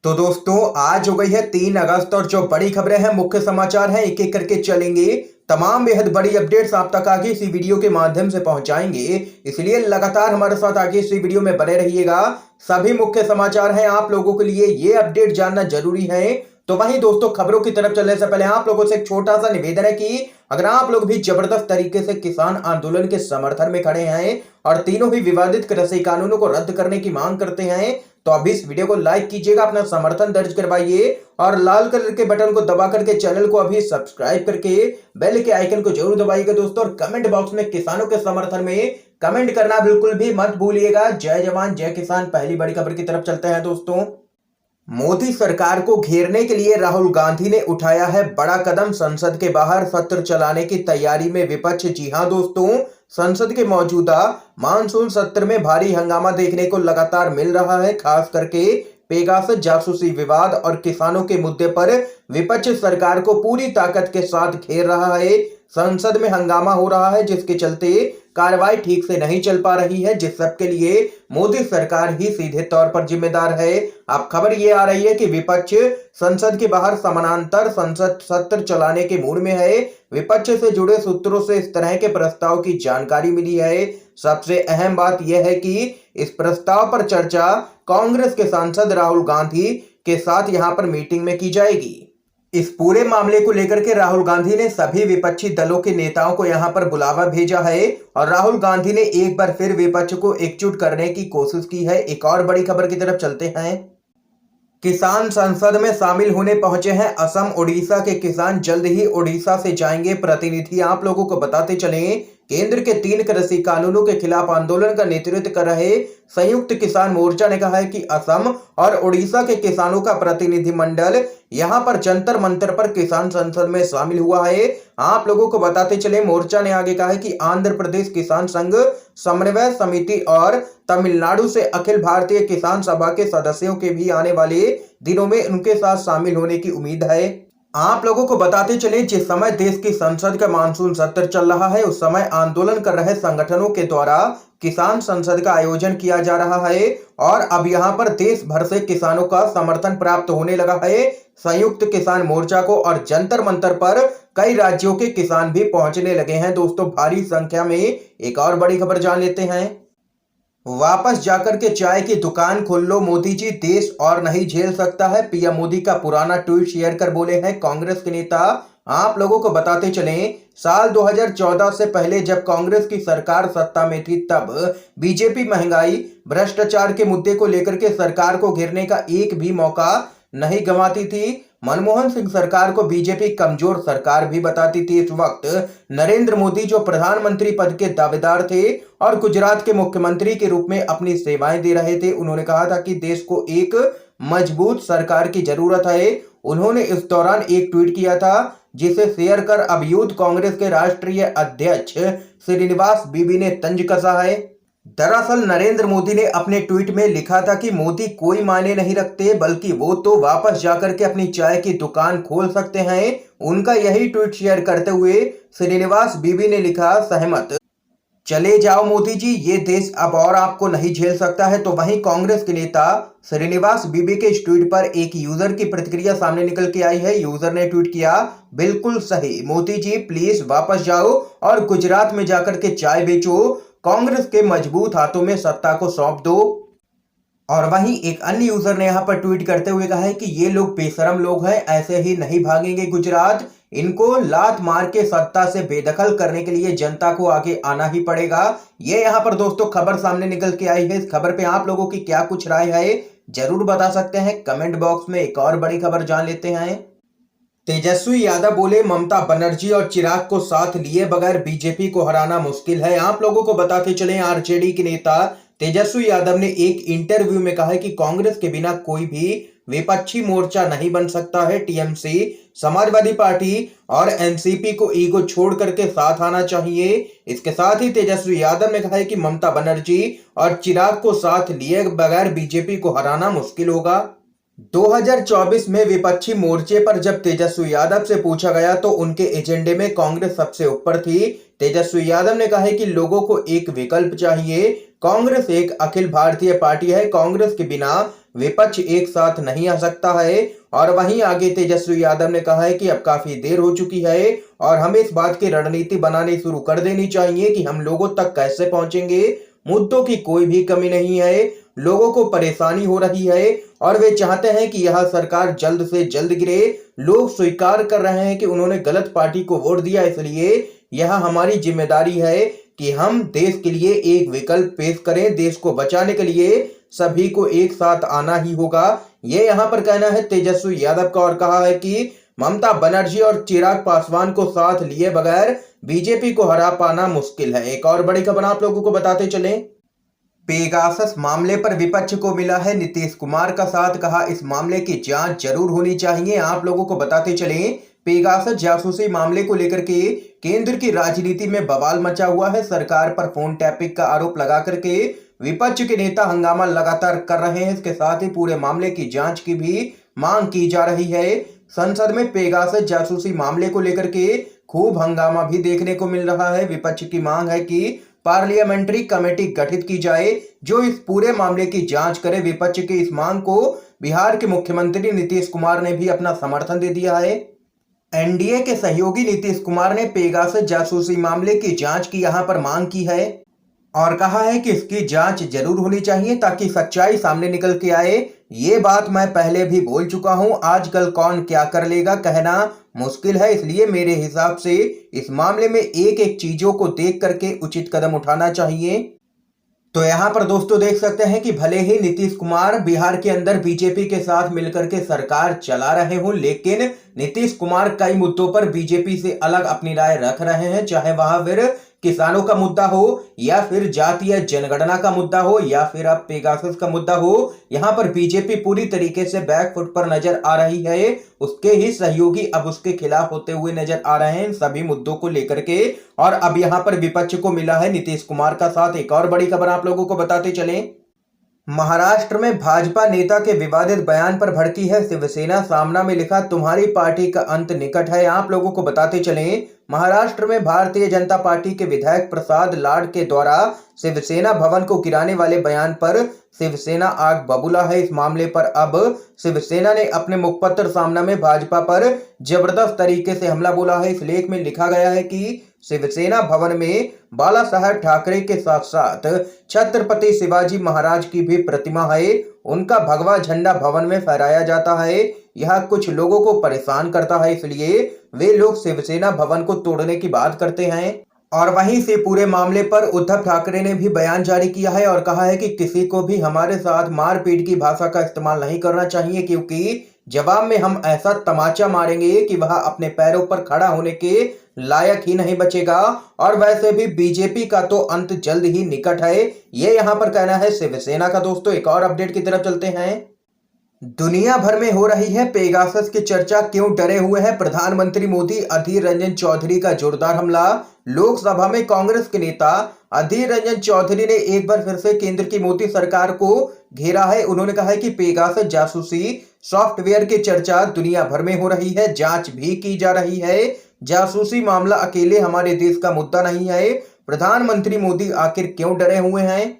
तो दोस्तों आज हो गई है 3 अगस्त और जो बड़ी खबरें हैं, मुख्य समाचार हैं, एक एक करके चलेंगे। तमाम बेहद बड़ी अपडेट्स आप तक आगे इसी वीडियो के माध्यम से पहुंचाएंगे, इसलिए लगातार हमारे साथ आगे इसी वीडियो में बने रहिएगा। सभी मुख्य समाचार हैं आप लोगों के लिए, ये अपडेट जानना जरूरी है। तो वहीं दोस्तों, खबरों की तरफ चलने से पहले आप लोगों से एक छोटा सा निवेदन है कि अगर आप लोग भी जबरदस्त तरीके से किसान आंदोलन के समर्थन में खड़े हैं और तीनों ही विवादित कृषि कानूनों को रद्द करने की मांग करते हैं, तो अभी इस वीडियो को लाइक कीजिएगा, अपना समर्थन दर्ज करवाइए और लाल कलर के बटन को दबा करके चैनल को अभी सब्सक्राइब करके बेल के आइकन को जरूर दबाइएगा दोस्तों। और कमेंट बॉक्स में किसानों के समर्थन में कमेंट करना बिल्कुल भी मत भूलिएगा। जय जवान जय किसान। पहली बड़ी खबर की तरफ चलते हैं दोस्तों। मोदी सरकार को घेरने के लिए राहुल गांधी ने उठाया है बड़ा कदम, संसद के बाहर सत्र चलाने की तैयारी में विपक्ष। जी हां दोस्तों, संसद के मौजूदा मानसून सत्र में भारी हंगामा देखने को लगातार मिल रहा है। खास करके पेगासस जासूसी विवाद और किसानों के मुद्दे पर विपक्ष सरकार को पूरी ताकत के साथ घेर रहा है। संसद में हंगामा हो रहा है, जिसके चलते कार्रवाई ठीक से नहीं चल पा रही है, जिस सब के लिए मोदी सरकार ही सीधे तौर पर जिम्मेदार है। अब खबर ये आ रही है कि विपक्ष संसद के बाहर समानांतर संसद सत्र चलाने के मूड में है। विपक्ष से जुड़े सूत्रों से इस तरह के प्रस्ताव की जानकारी मिली है। सबसे अहम बात यह है कि इस प्रस्ताव पर चर्चा कांग्रेस के सांसद राहुल गांधी के साथ यहां पर मीटिंग में की जाएगी। इस पूरे मामले को लेकर के राहुल गांधी ने सभी विपक्षी दलों के नेताओं को यहां पर बुलावा भेजा है और राहुल गांधी ने एक बार फिर विपक्ष को एकजुट करने की कोशिश की है। एक और बड़ी खबर की तरफ चलते हैं। किसान संसद में शामिल होने पहुंचे हैं असम ओडिशा के किसान, जल्द ही ओडिशा से जाएंगे प्रतिनिधि। आप लोगों को बताते चलें, केंद्र के 3 कृषि कानूनों के खिलाफ आंदोलन का नेतृत्व कर रहे संयुक्त किसान मोर्चा ने कहा है कि असम और ओडिशा के किसानों का प्रतिनिधिमंडल यहां पर जंतर मंतर पर किसान संसद में शामिल हुआ है। आप लोगों को बताते चले, मोर्चा ने आगे कहा है कि आंध्र प्रदेश किसान संघ समन्वय समिति और तमिलनाडु से अखिल भारतीय किसान सभा के सदस्यों के भी आने वाले दिनों में उनके साथ शामिल होने की उम्मीद है। आप लोगों को बताते चले, जिस समय देश की संसद का मानसून सत्र चल रहा है, उस समय आंदोलन कर रहे संगठनों के द्वारा किसान संसद का आयोजन किया जा रहा है और अब यहां पर देश भर से किसानों का समर्थन प्राप्त होने लगा है संयुक्त किसान मोर्चा को, और जंतर मंतर पर कई राज्यों के किसान भी पहुंचने लगे हैं दोस्तों, भारी संख्या में। एक और बड़ी खबर जान लेते हैं। वापस जाकर के चाय की दुकान खोल लो मोदी जी, देश और नहीं झेल सकता है। पीएम मोदी का पुराना ट्वीट शेयर कर बोले हैं कांग्रेस के नेता। आप लोगों को बताते चलें, साल 2014 से पहले जब कांग्रेस की सरकार सत्ता में थी, तब बीजेपी महंगाई भ्रष्टाचार के मुद्दे को लेकर के सरकार को घेरने का एक भी मौका नहीं गंवाती थी। मनमोहन सिंह सरकार को बीजेपी कमजोर सरकार भी बताती थी। इस वक्त नरेंद्र मोदी जो प्रधानमंत्री पद के दावेदार थे और गुजरात के मुख्यमंत्री के रूप में अपनी सेवाएं दे रहे थे, उन्होंने कहा था कि देश को एक मजबूत सरकार की जरूरत है। उन्होंने इस दौरान एक ट्वीट किया था, जिसे शेयर कर अब यूथ कांग्रेस के राष्ट्रीय अध्यक्ष श्रीनिवास बीबी ने तंज कसा है। दरअसल नरेंद्र मोदी ने अपने ट्वीट में लिखा था कि मोदी कोई मायने नहीं रखते, बल्कि वो तो वापस जाकर के अपनी चाय की दुकान खोल सकते हैं। उनका यही ट्वीट शेयर करते हुए श्रीनिवास बीबी ने लिखा, सहमत, चले जाओ मोदी जी, ये देश अब और आपको नहीं झेल सकता है। तो वहीं कांग्रेस के नेता श्रीनिवास बीबी के इस ट्वीट पर एक यूजर की प्रतिक्रिया सामने निकल के आई है। यूजर ने ट्वीट किया, बिल्कुल सही मोदी जी, प्लीज वापस जाओ और गुजरात में जाकर के चाय बेचो, कांग्रेस के मजबूत हाथों में सत्ता को सौंप दो। और वहीं एक अन्य यूजर ने यहां पर ट्वीट करते हुए कहा है कि ये लोग बेशरम लोग हैं, ऐसे ही नहीं भागेंगे गुजरात, इनको लात मार के सत्ता से बेदखल करने के लिए जनता को आगे आना ही पड़ेगा। ये यहां पर दोस्तों खबर सामने निकल के आई है। इस खबर पे आप लोगों की क्या कुछ राय है, जरूर बता सकते हैं कमेंट बॉक्स में। एक और बड़ी खबर जान लेते हैं। तेजस्वी यादव बोले, ममता बनर्जी और चिराग को साथ लिए बगैर बीजेपी को हराना मुश्किल है। आप लोगों को बताते चले, आरजेडी के नेता तेजस्वी यादव ने एक इंटरव्यू में कहा है कि कांग्रेस के बिना कोई भी विपक्षी मोर्चा नहीं बन सकता है। टीएमसी, समाजवादी पार्टी और एनसीपी को ईगो छोड़ करके साथ आना चाहिए। इसके साथ ही तेजस्वी यादव ने कहा है कि ममता बनर्जी और चिराग को साथ लिए बगैर बीजेपी को हराना मुश्किल होगा। 2024 में विपक्षी मोर्चे पर जब तेजस्वी यादव से पूछा गया तो उनके एजेंडे में कांग्रेस सबसे ऊपर थी। तेजस्वी यादव ने कहा है कि लोगों को एक विकल्प चाहिए। कांग्रेस एक अखिल भारतीय पार्टी है, कांग्रेस के बिना विपक्ष एक साथ नहीं आ सकता है। और वहीं आगे तेजस्वी यादव ने कहा है कि अब काफी देर हो चुकी है और हमें इस बात की रणनीति बनानी शुरू कर देनी चाहिए कि हम लोगों तक कैसे पहुंचेंगे। मुद्दों की कोई भी कमी नहीं है, लोगों को परेशानी हो रही है और वे चाहते हैं कि यह सरकार जल्द से जल्द गिरे। लोग स्वीकार कर रहे हैं कि उन्होंने गलत पार्टी को वोट दिया, इसलिए यह हमारी जिम्मेदारी है कि हम देश के लिए एक विकल्प पेश करें। देश को बचाने के लिए सभी को एक साथ आना ही होगा, ये यहाँ पर कहना है तेजस्वी यादव का। और कहा है कि ममता बनर्जी और चिराग पासवान को साथ लिए बगैर बीजेपी को हरा पाना मुश्किल है। एक और बड़ी खबर आप लोगों को बताते चलें। पेगासस मामले पर विपक्ष को मिला है नीतीश कुमार का साथ, कहा इस मामले की जांच जरूर होनी चाहिए। आप लोगों को बताते चलें, पेगासस जासूसी मामले को लेकर के केंद्र की राजनीति में बवाल मचा हुआ है। सरकार पर फोन टैपिंग का आरोप लगा करके विपक्ष के नेता हंगामा लगातार कर रहे हैं। इसके साथ ही पूरे मामले की जांच की भी मांग की जा रही है। संसद में पेगासस जासूसी मामले को लेकर के खूब हंगामा भी देखने को मिल रहा है। विपक्ष की मांग है कि पार्लियामेंट्री कमेटी गठित की जाए जो इस पूरे मामले की जांच करे। विपक्ष की इस मांग को बिहार के मुख्यमंत्री नीतीश कुमार ने भी अपना समर्थन दे दिया है। एनडीए के सहयोगी नीतीश कुमार ने पेगासस जासूसी मामले की जांच की यहां पर मांग की है और कहा है कि इसकी जांच जरूर होनी चाहिए ताकि सच्चाई सामने निकल के आए। ये बात मैं पहले भी बोल चुका हूं, आजकल कौन क्या कर लेगा कहना मुश्किल है, इसलिए मेरे हिसाब से इस मामले में एक एक चीजों को देख करके उचित कदम उठाना चाहिए। तो यहाँ पर दोस्तों देख सकते हैं कि भले ही नीतीश कुमार बिहार के अंदर बीजेपी के साथ मिलकर के सरकार चला रहे हों, लेकिन नीतीश कुमार कई मुद्दों पर बीजेपी से अलग अपनी राय रख रहे हैं, चाहे वहां फिर किसानों का मुद्दा हो या फिर जातीय जनगणना का मुद्दा हो या फिर अब पेगासस का मुद्दा हो। यहाँ पर बीजेपी पूरी तरीके से बैकफुट पर नजर आ रही है। उसके ही सहयोगी अब उसके खिलाफ होते हुए नजर आ रहे हैं सभी मुद्दों को लेकर के। और अब यहाँ पर विपक्ष को मिला है नीतीश कुमार का साथ। एक और बड़ी खबर आप लोगों को बताते चलें, महाराष्ट्र में भाजपा नेता के विवादित बयान पर भड़की है शिवसेना। सामना में लिखा, तुम्हारी पार्टी का अंत निकट है। आप लोगों को बताते चलें, महाराष्ट्र में भारतीय जनता पार्टी के विधायक प्रसाद लाड के द्वारा शिवसेना भवन को गिराने वाले बयान पर शिवसेना आग बबूला है। इस मामले पर अब शिवसेना ने अपने मुखपत्र सामना में भाजपा पर जबरदस्त तरीके से हमला बोला है। इस लेख में लिखा गया है कि शिवसेना भवन में बाला साहेब ठाकरे के साथ साथ छत्रपति शिवाजी महाराज की भी प्रतिमा है। उनका भगवा झंडा भवन में फहराया जाता है। यह कुछ लोगों को परेशान करता है, इसलिए वे लोग शिवसेना भवन को तोड़ने की बात करते हैं। और वहीं से पूरे मामले पर उद्धव ठाकरे ने भी बयान जारी किया है और कहा है कि किसी को भी हमारे साथ मारपीट की भाषा का इस्तेमाल नहीं करना चाहिए, क्योंकि जवाब में हम ऐसा तमाचा मारेंगे कि वह अपने पैरों पर खड़ा होने के लायक ही नहीं बचेगा। और वैसे भी बीजेपी का तो अंत जल्द ही निकट है, ये यहाँ पर कहना है शिवसेना का। दोस्तों एक और अपडेट की तरफ चलते हैं। दुनिया भर में हो रही है पेगासस की चर्चा, क्यों डरे हुए हैं प्रधानमंत्री मोदी। अधीर रंजन चौधरी का जोरदार हमला। लोकसभा में कांग्रेस के नेता अधीर रंजन चौधरी ने एक बार फिर से केंद्र की मोदी सरकार को घेरा है। उन्होंने कहा है कि पेगासस जासूसी सॉफ्टवेयर की चर्चा दुनिया भर में हो रही है, जांच भी की जा रही है। जासूसी मामला अकेले हमारे देश का मुद्दा नहीं है। प्रधानमंत्री मोदी आखिर क्यों डरे हुए हैं।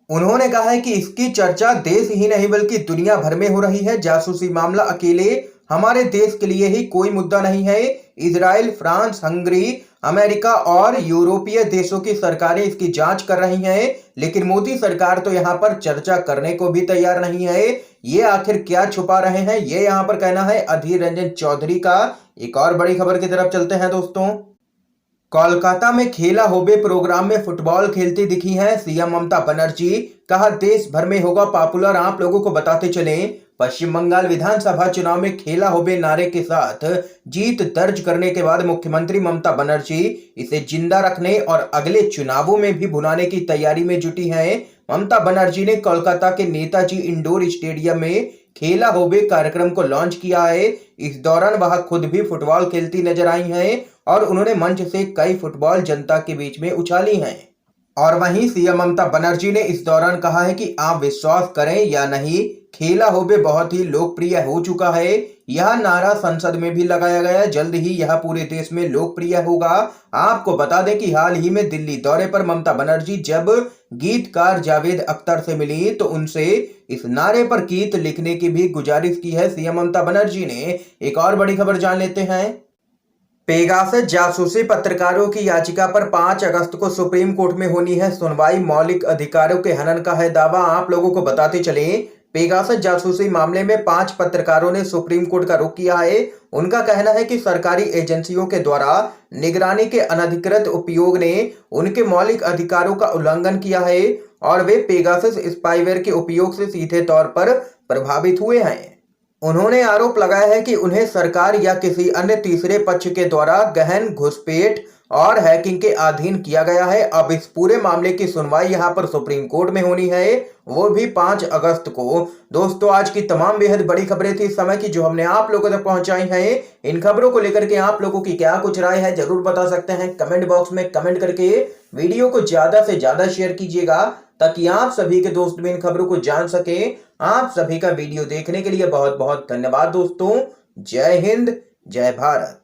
उन्होंने कहा है कि इसकी चर्चा देश ही नहीं बल्कि दुनिया भर में हो रही है। जासूसी मामला अकेले हमारे देश के लिए ही कोई मुद्दा नहीं है। इजराइल, फ्रांस, हंगरी, अमेरिका और यूरोपीय देशों की सरकारें इसकी जांच कर रही हैं, लेकिन मोदी सरकार तो यहाँ पर चर्चा करने को भी तैयार नहीं है। ये आखिर क्या छुपा रहे हैं, ये यहाँ पर कहना है अधीर रंजन चौधरी का। एक और बड़ी खबर की तरफ चलते हैं दोस्तों। कोलकाता में खेला होबे प्रोग्राम में फुटबॉल खेलती दिखी हैं सीएम ममता बनर्जी। कहा देश भर में होगा पॉपुलर। आप लोगों को बताते चलें, पश्चिम बंगाल विधानसभा चुनाव में खेला होबे नारे के साथ जीत दर्ज करने के बाद मुख्यमंत्री ममता बनर्जी इसे जिंदा रखने और अगले चुनावों में भी भुनाने की तैयारी में जुटी हैं। ममता बनर्जी ने कोलकाता के नेताजी इंडोर स्टेडियम में खेला होबे कार्यक्रम को लॉन्च किया है। इस दौरान वह खुद भी फुटबॉल खेलती नजर आई हैं और उन्होंने मंच से कई फुटबॉल जनता के बीच में उछाली हैं। और वहीं सीएम ममता बनर्जी ने इस दौरान कहा है कि आप विश्वास करें या नहीं, खेला होबे बहुत ही लोकप्रिय हो चुका है। यह नारा संसद में भी लगाया गया है, जल्द ही यह पूरे देश में लोकप्रिय होगा। आपको बता दें कि हाल ही में दिल्ली दौरे पर ममता बनर्जी जब गीतकार जावेद अख्तर से मिली तो उनसे इस नारे पर गीत लिखने की भी गुजारिश की है सीएम ममता बनर्जी ने। एक और बड़ी खबर जान लेते हैं। पेगासस जासूसी पत्रकारों की याचिका पर 5 अगस्त को सुप्रीम कोर्ट में होनी है सुनवाई। मौलिक अधिकारों के हनन का है दावा। आप लोगों को बताते चले, पेगासस जासूसी मामले में 5 पत्रकारों ने सुप्रीम कोर्ट का रुख किया है। उनका कहना है कि सरकारी एजेंसियों के द्वारा निगरानी के अनधिकृत उपयोग ने उनके मौलिक अधिकारों का उल्लंघन किया है और वे पेगासस स्पाईवेयर के उपयोग से सीधे तौर पर प्रभावित हुए हैं। उन्होंने आरोप लगाया है कि उन्हें सरकार या किसी अन्य तीसरे पक्ष के द्वारा गहन घुसपैठ और हैकिंग के अधीन किया गया है। अब इस पूरे मामले की सुनवाई यहां पर सुप्रीम कोर्ट में होनी है, वो भी 5 अगस्त को। दोस्तों, आज की तमाम बेहद बड़ी खबरें थी इस समय की जो हमने आप लोगों तक पहुंचाई हैं। इन खबरों को लेकर के आप लोगों की क्या कुछ राय है जरूर बता सकते हैं कमेंट बॉक्स में कमेंट करके। वीडियो को ज्यादा से ज्यादा शेयर कीजिएगा ताकि आप सभी के दोस्त भी इन खबरों को जान सके। आप सभी का वीडियो देखने के लिए बहुत बहुत धन्यवाद दोस्तों। जय हिंद, जय भारत।